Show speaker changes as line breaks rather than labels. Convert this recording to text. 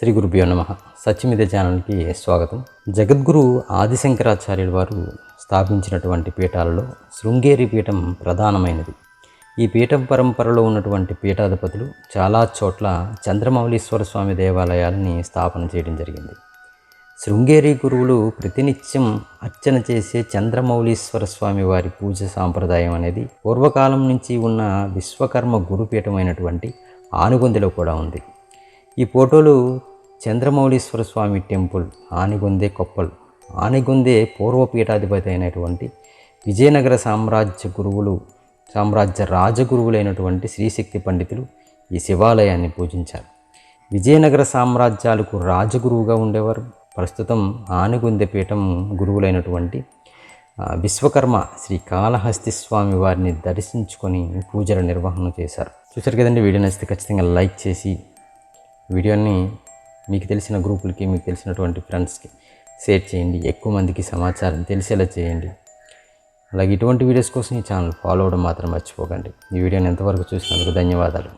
శ్రీ గురుభ్యో నమః. సత్యమిదే ఛానల్కి స్వాగతం. జగద్గురు ఆదిశంకరాచార్యుల వారు స్థాపించినటువంటి పీఠాలలో శృంగేరి పీఠం ప్రధానమైనది. ఈ పీఠం పరంపరలో ఉన్నటువంటి పీఠాధిపతులు చాలా చోట్ల చంద్రమౌళీశ్వర స్వామి దేవాలయాలని స్థాపన చేయడం జరిగింది. శృంగేరి గురువులు ప్రతినిత్యం అర్చన చేసే చంద్రమౌళీశ్వర స్వామి వారి పూజ సాంప్రదాయం అనేది పూర్వకాలం నుంచి ఉన్న విశ్వకర్మ గురుపీఠమైనటువంటి ఆనుగొందెలో కూడా ఉంది. ఈ ఫోటోలు చంద్రమౌళీశ్వర స్వామి టెంపుల్, ఆనిగొందే కొప్పల్. ఆనిగొందే పూర్వపీఠాధిపతి అయినటువంటి విజయనగర సామ్రాజ్య రాజగురువులైనటువంటి శ్రీశక్తి పండితులు ఈ శివాలయాన్ని పూజించారు. విజయనగర సామ్రాజ్యాలకు రాజగురువుగా ఉండేవారు. ప్రస్తుతం ఆనిగొందె పీఠం గురువులైనటువంటి విశ్వకర్మ శ్రీ కాళహస్తి స్వామి వారిని దర్శించుకొని పూజల నిర్వహణ చేశారు. చూశారు కదండి. వీడియో నచ్చితే ఖచ్చితంగా లైక్ చేసి వీడియోని మీకు తెలిసిన గ్రూపులకి, మీకు తెలిసినటువంటి ఫ్రెండ్స్కి షేర్ చేయండి. ఎక్కువ మందికి సమాచారం తెలిసేలా చేయండి. అలాగే ఇటువంటి వీడియోస్ కోసం ఈ ఛానల్ ఫాలో అవ్వడం మాత్రం మర్చిపోకండి. ఈ వీడియోని ఎంతవరకు చూసినందుకు ధన్యవాదాలు.